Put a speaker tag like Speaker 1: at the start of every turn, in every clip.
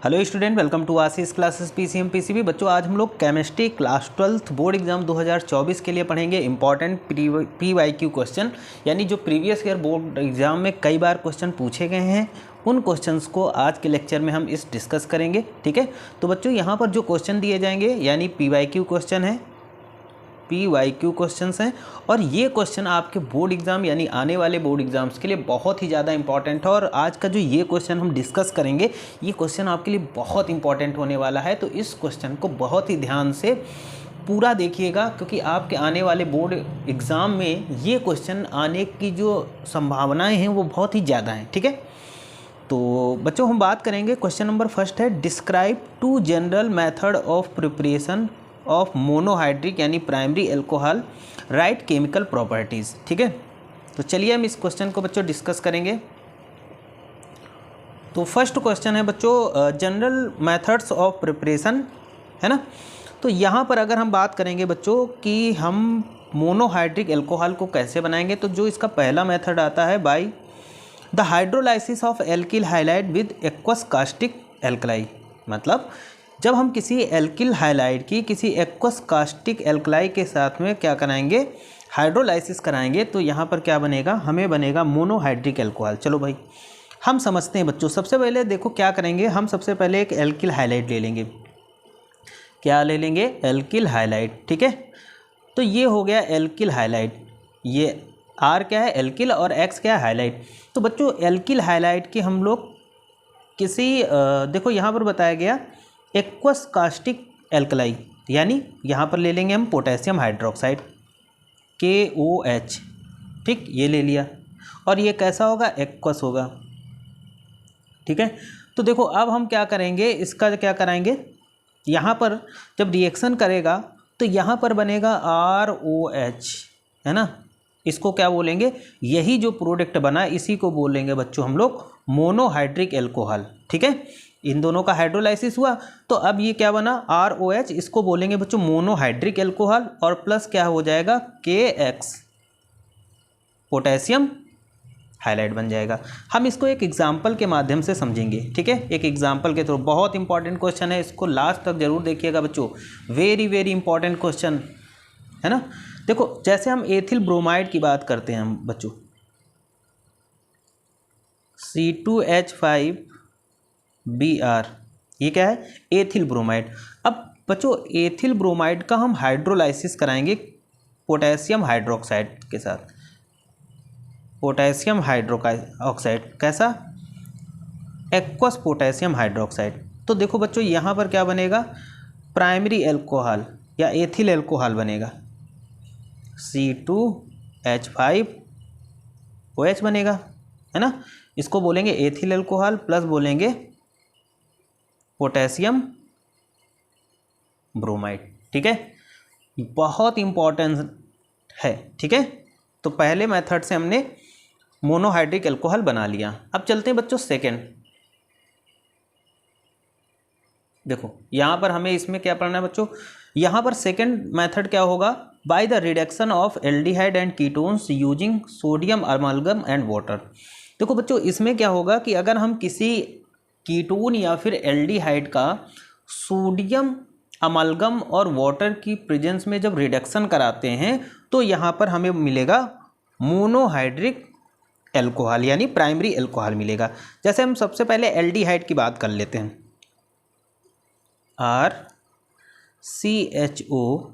Speaker 1: Hello student, welcome to Ashish classes PCM PCB. बच्चों, आज हम लोग केमिस्ट्री क्लास 12 बोर्ड एग्जाम 2024 के लिए पढ़ेंगे इंपॉर्टेंट पीवाईक्यू क्वेश्चन, यानी जो प्रीवियस ईयर बोर्ड एग्जाम में कई बार क्वेश्चन पूछे गए हैं उन क्वेश्चंस को आज के लेक्चर में हम इस डिस्कस करेंगे। ठीक है, तो बच्चों यहाँ पर जो क्वेश्चन दिए जाएंगे यानी पीवाईक्यू क्वेश्चन है, पीवाईक्यू क्वेश्चंस हैं और ये क्वेश्चन आपके बोर्ड एग्जाम यानी आने वाले बोर्ड एग्जाम्स के लिए बहुत ही ज़्यादा इंपॉर्टेंट है। और आज का जो ये क्वेश्चन हम डिस्कस करेंगे ये क्वेश्चन आपके लिए बहुत इंपॉर्टेंट होने वाला है, तो इस क्वेश्चन को बहुत ही ध्यान से पूरा देखिएगा, क्योंकि आपके आने वाले बोर्ड एग्ज़ाम में ये क्वेश्चन आने की जो संभावनाएँ हैं वो बहुत ही ज़्यादा हैं। ठीक है, तो बच्चों हम बात करेंगे, क्वेश्चन नंबर फर्स्ट है, describe two general method of preparation of monohydric यानी primary alcohol, right chemical properties. ठीक है, तो चलिए हम इस क्वेश्चन को बच्चों डिस्कस करेंगे। तो फर्स्ट क्वेश्चन है बच्चों जनरल मेथड्स ऑफ प्रिपरेशन, है ना। तो यहाँ पर अगर हम बात करेंगे बच्चों कि हम मोनोहाइड्रिक अल्कोहल को कैसे बनाएंगे, तो जो इसका पहला मेथड आता है by the hydrolysis of alkyl halide with aqueous caustic alkali. मतलब जब हम किसी एल्किल हाइलाइड की किसी एक्वस कास्टिक एल्कलाई के साथ में क्या कराएंगे, हाइड्रोलाइसिस कराएंगे, तो यहाँ पर क्या बनेगा, हमें बनेगा मोनोहाइड्रिक अल्कोहल। चलो भाई हम समझते हैं बच्चों। सबसे पहले देखो क्या करेंगे, हम सबसे पहले एक एल्किल हाइलाइड ले लेंगे। क्या ले लेंगे? Alkyl halide. ठीक है, तो ये हो गया एल्किल हाइलाइड, ये आर क्या है एल्किल और एक्स क्या है हाइलाइड। तो बच्चों एल्किल हाइलाइड की हम लोग किसी देखो यहाँ पर बताया गया एक्वस कास्टिक एल्कलाई, यानी यहाँ पर ले लेंगे हम पोटेशियम हाइड्रोक्साइड KOH। ठीक, ये ले लिया और ये कैसा होगा, एक्वस होगा। ठीक है, तो देखो अब हम क्या करेंगे, इसका क्या कराएंगे, यहाँ पर जब रिएक्शन करेगा तो यहाँ पर बनेगा ROH, है ना। इसको क्या बोलेंगे, यही जो प्रोडक्ट बना इसी को बोलेंगे बच्चों हम लोग मोनोहाइड्रिक अल्कोहल। ठीक है, इन दोनों का हाइड्रोलाइसिस हुआ तो अब ये क्या बना ROH, इसको बोलेंगे बच्चों मोनोहाइड्रिक अल्कोहल और प्लस क्या हो जाएगा KX, पोटेशियम हाइलाइड बन जाएगा। हम इसको एक एग्जाम्पल के माध्यम से समझेंगे। ठीक है, एक एग्जाम्पल के थ्रू, बहुत इंपॉर्टेंट क्वेश्चन है, इसको लास्ट तक जरूर देखिएगा बच्चों, वेरी वेरी इंपॉर्टेंट क्वेश्चन है ना। देखो जैसे हम एथिल ब्रोमाइड की बात करते हैं हम बच्चों, C2H5Br, ये क्या है एथिल ब्रोमाइड। अब बच्चों एथिल ब्रोमाइड का हम हाइड्रोलाइसिस कराएंगे पोटेशियम हाइड्रोक्साइड के साथ, पोटेशियम हाइड्रोक्साइड कैसा, एक्वस पोटेशियम हाइड्रोक्साइड। तो देखो बच्चों यहाँ पर क्या बनेगा, प्राइमरी अल्कोहल या एथिल अल्कोहल बनेगा, C2H5OH बनेगा, है ना। इसको बोलेंगे एथिल अल्कोहल प्लस बोलेंगे पोटेशियम ब्रोमाइड। ठीक है, बहुत इंपॉर्टेंट है। ठीक है, तो पहले मेथड से हमने मोनोहाइड्रिक अल्कोहल बना लिया। अब चलते हैं बच्चों सेकंड। देखो यहाँ पर हमें इसमें क्या पढ़ना है बच्चों, यहाँ पर सेकंड मेथड क्या होगा, by the reduction of aldehyde and ketones using sodium amalgam and water. देखो बच्चों इसमें क्या होगा कि अगर हम किसी कीटोन या फिर एल्डिहाइड का सोडियम अमाल्गम और वाटर की प्रेजेंस में जब रिडक्शन कराते हैं तो यहाँ पर हमें मिलेगा मोनोहाइड्रिक अल्कोहल यानी प्राइमरी अल्कोहल मिलेगा। जैसे हम सबसे पहले एल्डिहाइड की बात कर लेते हैं, RCHO।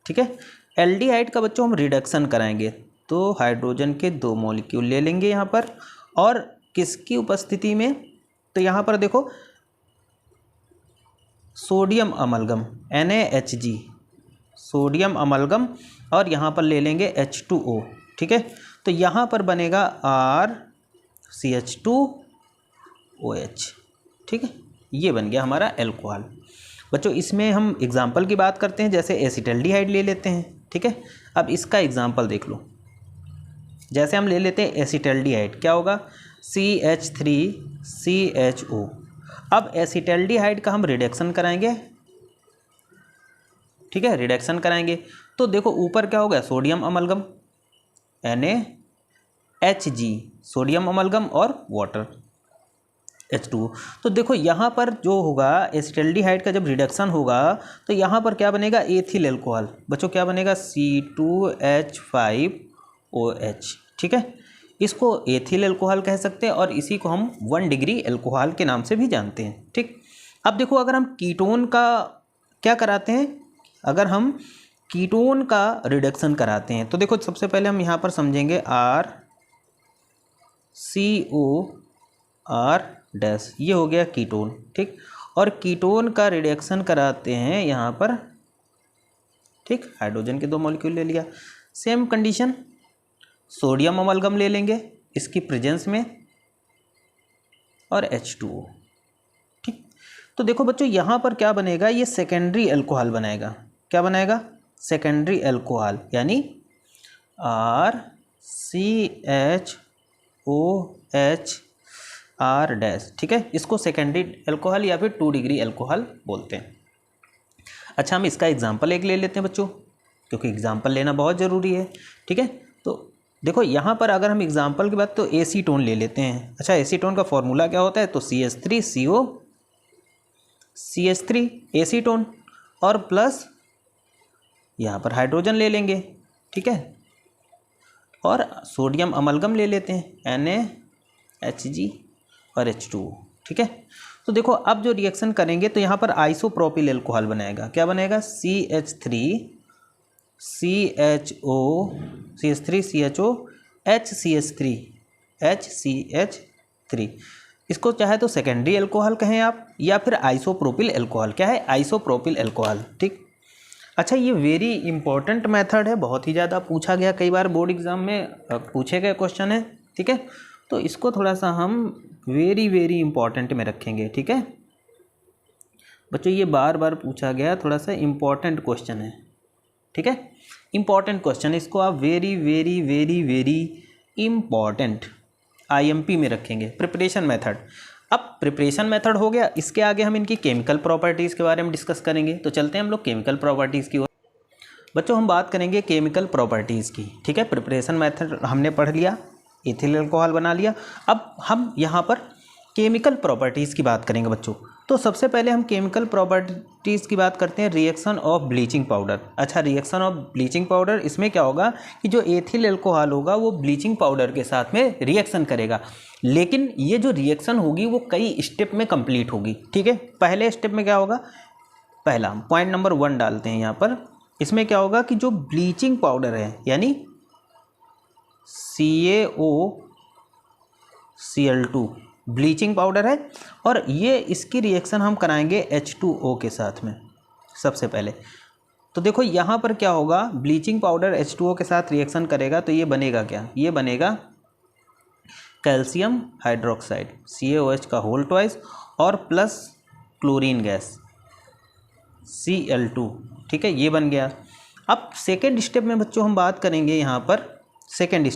Speaker 1: ठीक है, एल्डिहाइड का बच्चों हम रिडक्शन कराएंगे तो हाइड्रोजन के 2 मॉलिक्यूल ले लेंगे यहाँ पर, और किसकी उपस्थिति में, तो यहाँ पर देखो sodium amalgam NaHG, sodium amalgam, और यहाँ पर ले लेंगे H2O। ठीक है, तो यहाँ पर बनेगा RCH2OH। ठीक है, ये बन गया हमारा अल्कोहल। बच्चों इसमें हम एग्जाम्पल की बात करते हैं, जैसे एसिटल्डिहाइड ले लेते हैं। ठीक है, अब इसका एग्जाम्पल देख लो, जैसे हम ले लेते हैं एसिटल्डिहाइड, क्या होगा CH3CHO। अब एसिटल्डिहाइड का हम रिडक्शन कराएंगे। ठीक है, रिडक्शन कराएंगे तो देखो ऊपर क्या होगा, sodium amalgam NaHG, sodium amalgam और वाटर। H2O। तो देखो यहाँ पर जो होगा एसिटल्डिहाइड का जब रिडक्शन होगा तो यहाँ पर क्या बनेगा, एथिल एल्कोहल। बच्चों क्या बनेगा, C2H5OH। ठीक है, इसको एथिल एल्कोहल कह सकते हैं और इसी को हम 1 डिग्री एल्कोहल के नाम से भी जानते हैं। ठीक, अब देखो अगर हम कीटोन का क्या कराते हैं, अगर हम कीटोन का रिडक्शन कराते हैं तो देखो सबसे पहले हम यहाँ पर समझेंगे RCOR डैश, ये हो गया कीटोन। ठीक, और कीटोन का रिडक्शन कराते हैं यहाँ पर, ठीक, हाइड्रोजन के 2 मॉलिक्यूल ले लिया। सेम कंडीशन सोडियम अमलगम ले लेंगे इसकी प्रेजेंस में और H2O। ठीक, तो देखो बच्चों यहाँ पर क्या बनेगा, ये सेकेंडरी अल्कोहल बनाएगा। क्या बनाएगा, सेकेंडरी अल्कोहल, यानी RCHOHR डैश। ठीक है, इसको सेकेंडरी अल्कोहल या फिर 2 डिग्री अल्कोहल बोलते हैं। अच्छा, हम इसका एग्जाम्पल एक ले लेते हैं बच्चों, क्योंकि एग्जाम्पल लेना बहुत ज़रूरी है। ठीक है, तो देखो यहाँ पर अगर हम एग्जाम्पल की बात तो एसीटोन ले लेते हैं। अच्छा, एसीटोन का फॉर्मूला क्या होता है, तो CH3COCH3 एसीटोन और प्लस यहाँ पर हाइड्रोजन ले लेंगे। ठीक है, और सोडियम अमलगम ले लेते हैं NaHG और H2O। ठीक है, तो देखो अब जो रिएक्शन करेंगे तो यहाँ पर आइसोप्रोपिल एल्कोहल बनाएगा। क्या बनेगा, CH3HCHO इसको चाहे तो सेकेंडरी एल्कोहल कहें आप, या फिर आइसोप्रोपिल एल्कोहल। क्या है, आइसोप्रोपिल एल्कोहल। ठीक, अच्छा, ये वेरी इंपॉर्टेंट मेथड है, बहुत ही ज़्यादा पूछा गया, कई बार बोर्ड एग्जाम में पूछे गए क्वेश्चन है। ठीक है, तो इसको थोड़ा सा हम वेरी वेरी इंपॉर्टेंट में रखेंगे। ठीक है बच्चों, ये बार बार पूछा गया, थोड़ा सा इंपॉर्टेंट क्वेश्चन है। ठीक है, इंपॉर्टेंट क्वेश्चन, इसको आप very very very very important IMP में रखेंगे। प्रिपरेशन मेथड, अब प्रिपरेशन मेथड हो गया, इसके आगे हम इनकी केमिकल प्रॉपर्टीज़ के बारे में डिस्कस करेंगे। तो चलते हैं हम लोग केमिकल प्रॉपर्टीज़ की ओर। बच्चों हम बात करेंगे केमिकल प्रॉपर्टीज़ की। ठीक है, प्रिपरेशन मेथड हमने पढ़ लिया, एथिल अल्कोहल बना लिया। अब हम यहाँ पर केमिकल प्रॉपर्टीज़ की बात करेंगे बच्चों। तो सबसे पहले हम केमिकल प्रॉपर्टीज़ की बात करते हैं, रिएक्शन ऑफ ब्लीचिंग पाउडर। अच्छा, रिएक्शन ऑफ ब्लीचिंग पाउडर, इसमें क्या होगा कि जो एथिल अल्कोहल होगा वो ब्लीचिंग पाउडर के साथ में रिएक्शन करेगा, लेकिन ये जो रिएक्शन होगी वो कई स्टेप में कंप्लीट होगी। ठीक है, पहले स्टेप में क्या होगा, पहला पॉइंट नंबर 1 डालते हैं यहाँ पर। इसमें क्या होगा कि जो ब्लीचिंग पाउडर है यानी CaOCl2 ब्लीचिंग पाउडर है, और ये इसकी रिएक्शन हम कराएंगे H2O के साथ में सबसे पहले। तो देखो यहाँ पर क्या होगा, ब्लीचिंग पाउडर H2O के साथ रिएक्शन करेगा तो ये बनेगा क्या, ये बनेगा कैल्शियम हाइड्रोक्साइड CaOH का होल ट्वाइस और प्लस क्लोरीन गैस Cl2। ठीक है, ये बन गया। अब सेकेंड स्टेप में बच्चों हम बात करेंगे यहाँ पर, सेकेंड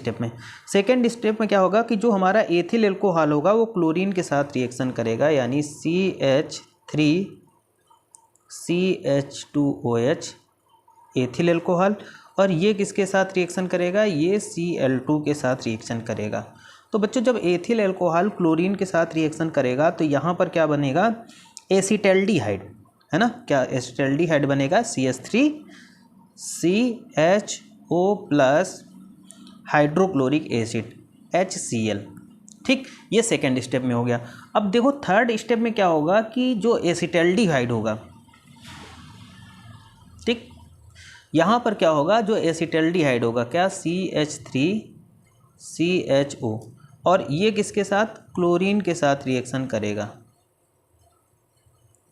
Speaker 1: स्टेप में क्या होगा कि जो हमारा एथिल अल्कोहल होगा वो क्लोरीन के साथ रिएक्शन करेगा, यानी CH3CH2OH एथिल अल्कोहल, और ये किसके साथ रिएक्शन करेगा, ये Cl2 के साथ रिएक्शन करेगा। तो बच्चों जब एथिल अल्कोहल क्लोरीन के साथ रिएक्शन करेगा तो यहाँ पर क्या बनेगा, एसिटल्डिहाइड, है ना, क्या एसिटल्डिहाइड बनेगा, CH3CHO plus hydrochloric acid HCl। ठीक, ये सेकेंड स्टेप में हो गया। अब देखो थर्ड स्टेप में क्या होगा कि जो एसिटल्डिहाइड होगा, ठीक, यहाँ पर क्या होगा, जो एसिटल्डिहाइड होगा क्या, CH3CHO, और ये किसके साथ, क्लोरीन के साथ रिएक्शन करेगा,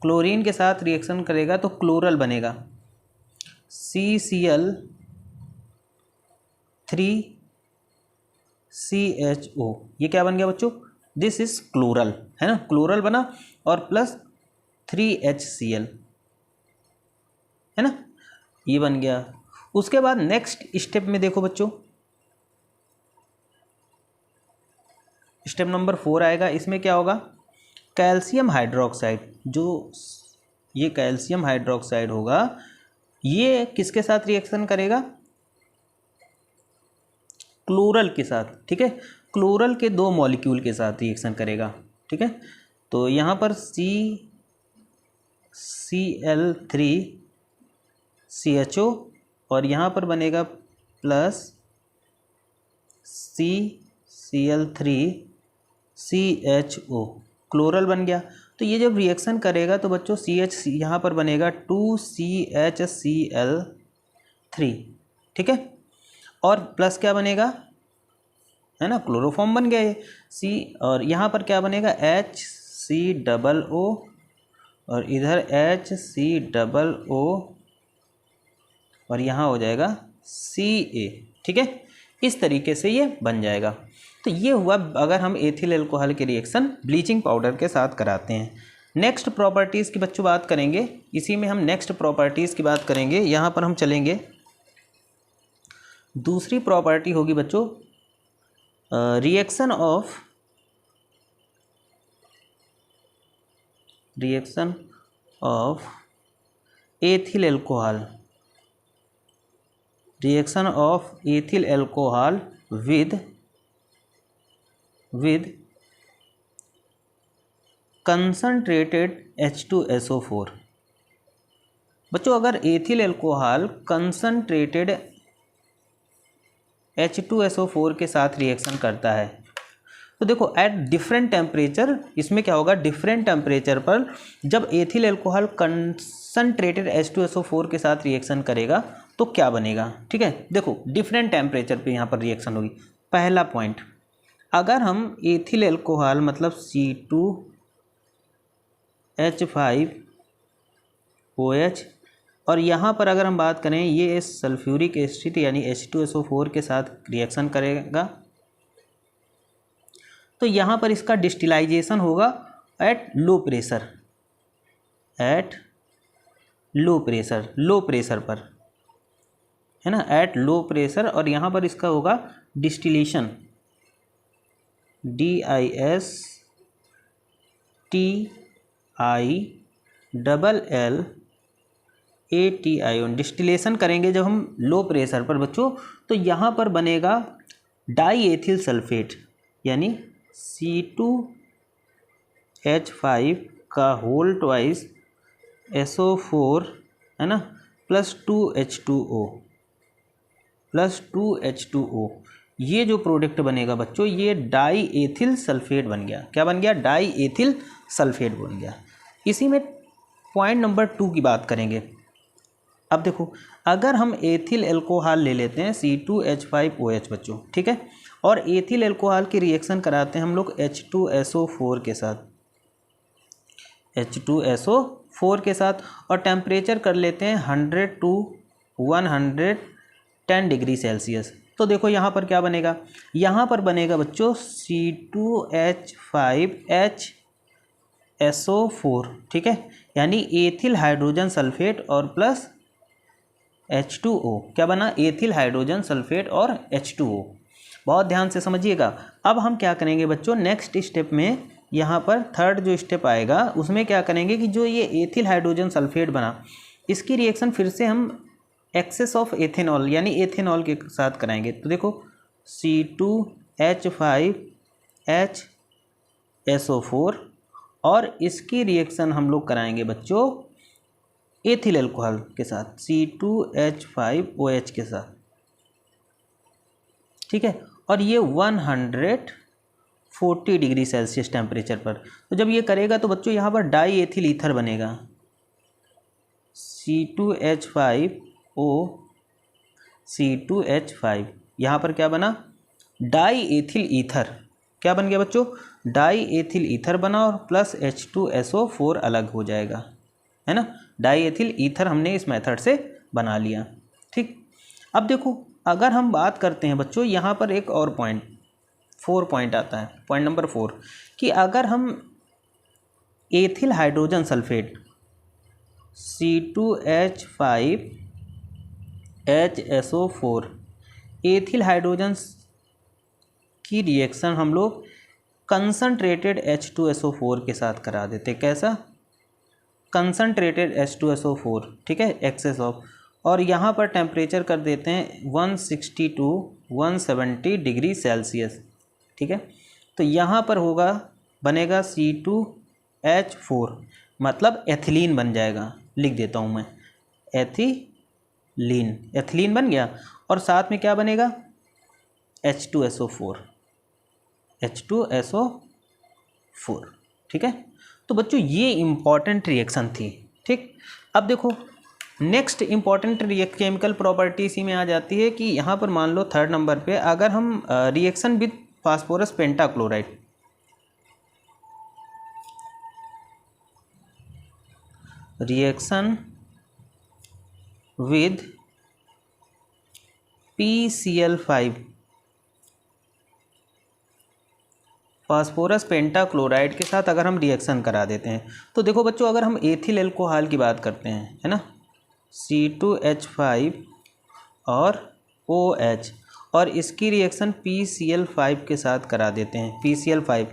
Speaker 1: क्लोरीन के साथ रिएक्शन करेगा तो क्लोरल बनेगा CCl3CHO। ये क्या बन गया बच्चों, दिस इज क्लोरल, है ना, क्लोरल बना, और प्लस 3HCl, है ना, ये बन गया। उसके बाद नेक्स्ट स्टेप में देखो बच्चों, स्टेप नंबर 4 आएगा। इसमें क्या होगा, कैल्शियम हाइड्रोक्साइड, जो ये कैल्शियम हाइड्रोक्साइड होगा ये किसके साथ रिएक्शन करेगा, क्लोरल के साथ। ठीक है, क्लोरल के 2 मॉलिक्यूल के साथ रिएक्शन करेगा। ठीक है, तो यहाँ पर CCl3CHO और यहाँ पर बनेगा प्लस CCl3CHO, क्लोरल बन गया। तो ये जब रिएक्शन करेगा तो बच्चों CH यहाँ पर बनेगा 2CHCl3, ठीक है। और प्लस क्या बनेगा, है ना, क्लोरोफॉर्म बन गया ये C। और यहाँ पर क्या बनेगा HCOO और इधर HCOO और यहाँ हो जाएगा Ca, ठीक है। इस तरीके से ये बन जाएगा। तो ये हुआ अगर हम एथिल अल्कोहल के रिएक्शन ब्लीचिंग पाउडर के साथ कराते हैं। नेक्स्ट प्रॉपर्टीज़ की बच्चों बात करेंगे, इसी में हम नेक्स्ट प्रॉपर्टीज़ की बात करेंगे। यहाँ पर हम चलेंगे, दूसरी प्रॉपर्टी होगी बच्चों reaction of ethyl alcohol, reaction of ethyl alcohol with concentrated H2SO4। बच्चों अगर एथिल अल्कोहल कंसनट्रेटेड H2SO4 के साथ रिएक्शन करता है तो देखो एट डिफरेंट टेम्परेचर, इसमें क्या होगा, डिफरेंट टेम्परेचर पर जब एथिल अल्कोहल कंसनट्रेटेड H2SO4 के साथ रिएक्शन करेगा तो क्या बनेगा, ठीक है। देखो डिफरेंट टेम्परेचर पे यहाँ पर रिएक्शन होगी। पहला पॉइंट, अगर हम एथिल अल्कोहल मतलब C2H5OH और यहाँ पर अगर हम बात करें ये सल्फ्यूरिक एसिड यानी H2SO4 के साथ रिएक्शन करेगा तो यहाँ पर इसका डिस्टिलाइजेशन होगा at low pressure, low pressure पर, है ना, एट लो प्रेशर। और यहाँ पर इसका होगा डिस्टिलेशन, DISTILLATION, डिस्टिलेशन करेंगे जब हम लो प्रेशर पर बच्चों तो यहाँ पर बनेगा डाई एथिल सल्फेट यानी C2H5 का होल ट्वाइस SO4, है ना, प्लस 2H2O, ये जो प्रोडक्ट बनेगा बच्चों ये डाई एथिल सल्फेट बन गया। क्या बन गया, डाई एथिल सल्फेट बन गया। इसी में पॉइंट नंबर 2 की बात करेंगे। अब देखो अगर हम एथिल अल्कोहल ले लेते हैं C2H5OH बच्चों, ठीक है, और एथिल अल्कोहल की रिएक्शन कराते हैं हम लोग H2SO4 के साथ, H2SO4 के साथ, और टेम्परेचर कर लेते हैं 100 to 110 डिग्री सेल्सियस। तो देखो यहाँ पर क्या बनेगा, यहाँ पर बनेगा बच्चों C2H5HSO4, ठीक है, यानी एथिल हाइड्रोजन सल्फेट और प्लस H2O। क्या बना, एथिल हाइड्रोजन सल्फेट और H2O। बहुत ध्यान से समझिएगा। अब हम क्या करेंगे बच्चों, नेक्स्ट स्टेप में यहाँ पर थर्ड जो स्टेप आएगा उसमें क्या करेंगे कि जो ये एथिल हाइड्रोजन सल्फेट बना इसकी रिएक्शन फिर से हम एक्सेस ऑफ एथेनॉल यानी एथेनॉल के साथ कराएंगे। तो देखो C2H5HSO4 और इसकी रिएक्शन हम लोग कराएंगे बच्चों एथिल अल्कोहल के साथ C2H5OH के साथ, ठीक है, और ये 140 डिग्री सेल्सियस टेम्परेचर पर। तो जब ये करेगा तो बच्चों यहाँ पर डाई एथिल ईथर बनेगा C2H5O, यहाँ पर क्या बना, डाई एथिल ईथर। क्या बन गया बच्चों, डाई एथिल ईथर बना और प्लस H2SO4 अलग हो जाएगा, है ना, डाई एथिल ईथर हमने इस मेथड से बना लिया, ठीक। अब देखो अगर हम बात करते हैं बच्चों यहाँ पर एक और पॉइंट 4 पॉइंट आता है, पॉइंट नंबर 4, कि अगर हम ethyl hydrogen sulphate C2H5HSO4 ethyl hydrogen की रिएक्शन हम लोग कंसनट्रेटेड H2SO4 के साथ करा देते। कैसा, कंसनट्रेटेड H2SO4, ठीक है, एक्सेस ऑफ, और यहाँ पर टेम्परेचर कर देते हैं 160 to 170 डिग्री सेल्सियस, ठीक है। तो यहाँ पर होगा बनेगा C2H5 H4 मतलब एथिलीन बन जाएगा। लिख देता हूँ मैं, एथिलीन बन गया। और साथ में क्या बनेगा, H2SO4, ठीक है। तो बच्चों ये इम्पॉर्टेंट रिएक्शन थी, ठीक। अब देखो नेक्स्ट इम्पॉर्टेंट केमिकल प्रॉपर्टी इसी में आ जाती है कि यहाँ पर मान लो 3rd नंबर पे अगर हम reaction with phosphorus pentachloride, reaction with PCl5 phosphorus pentachloride के साथ अगर हम रिएक्शन करा देते हैं, तो देखो बच्चों अगर हम एथिल एल्कोहल की बात करते हैं, है ना, C2H5 और OH, और इसकी रिएक्शन PCl5 के साथ करा देते हैं, PCl5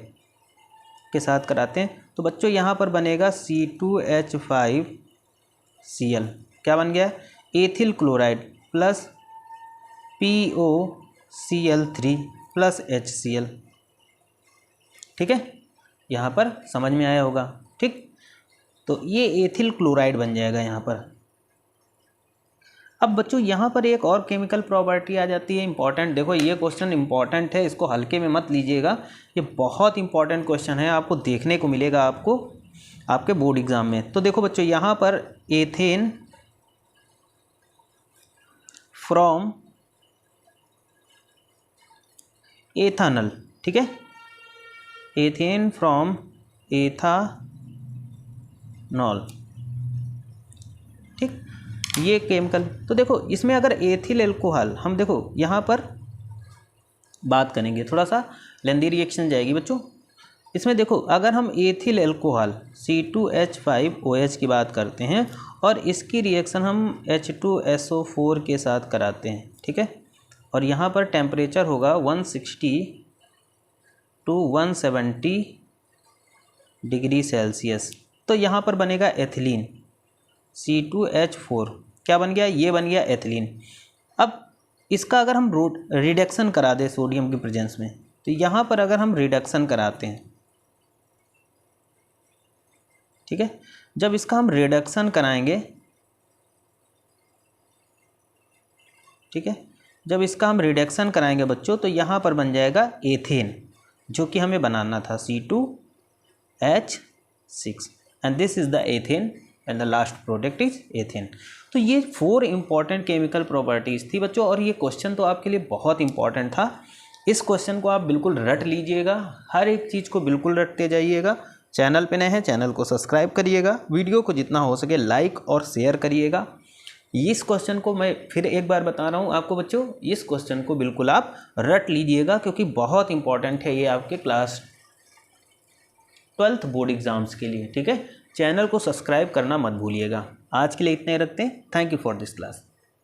Speaker 1: के साथ कराते हैं, तो बच्चों यहाँ पर बनेगा C2H5Cl, क्या बन गया, ethyl chloride plus POCl3 plus HCl, ठीक है। यहाँ पर समझ में आया होगा, ठीक। तो ये एथिल क्लोराइड बन जाएगा यहाँ पर। अब बच्चों यहाँ पर एक और केमिकल प्रॉपर्टी आ जाती है इंपॉर्टेंट। देखो ये क्वेश्चन इंपॉर्टेंट है, इसको हल्के में मत लीजिएगा, ये बहुत इंपॉर्टेंट क्वेश्चन है, आपको देखने को मिलेगा आपको आपके बोर्ड एग्जाम में। तो देखो बच्चों यहाँ पर एथेन फ्रॉम एथानल, ठीक है, एथेन फ्रॉम एथानॉल, ठीक, ये केमिकल। तो देखो इसमें अगर एथिल एल्कोहल, हम देखो यहाँ पर बात करेंगे, थोड़ा सा लेंदी रिएक्शन जाएगी बच्चों। इसमें देखो अगर हम एथिल एल्कोहल C2H5OH की बात करते हैं और इसकी रिएक्शन हम H2SO4 के साथ कराते हैं, ठीक है, और यहाँ पर टेम्परेचर होगा 160 to 170 डिग्री सेल्सियस, तो यहाँ पर बनेगा एथिलीन C2H4, क्या बन गया, ये बन गया एथिलीन। अब इसका अगर हम रिडक्शन करा दें सोडियम की प्रेजेंस में, तो यहाँ पर अगर हम रिडक्शन कराते हैं, ठीक है, जब इसका हम रिडक्शन कराएंगे, ठीक है, जब इसका हम रिडक्शन कराएंगे बच्चों, तो यहाँ पर बन जाएगा एथेन, जो कि हमें बनाना था C2H6, and this is the ethane and the last product is ethane. तो ये 4 इंपॉर्टेंट केमिकल प्रॉपर्टीज़ थी बच्चों, और ये क्वेश्चन तो आपके लिए बहुत इंपॉर्टेंट था। इस क्वेश्चन को आप बिल्कुल रट लीजिएगा, हर एक चीज़ को बिल्कुल रटते जाइएगा। चैनल पे नए हैं, चैनल को सब्सक्राइब करिएगा, वीडियो को जितना हो सके लाइक और शेयर करिएगा। इस क्वेश्चन को मैं फिर एक बार बता रहा हूँ आपको बच्चों, इस क्वेश्चन को बिल्कुल आप रट लीजिएगा, क्योंकि बहुत इंपॉर्टेंट है ये आपके क्लास 12th बोर्ड एग्जाम्स के लिए, ठीक है। चैनल को सब्सक्राइब करना मत भूलिएगा। आज के लिए इतने ही रखते हैं। Thank you for this class.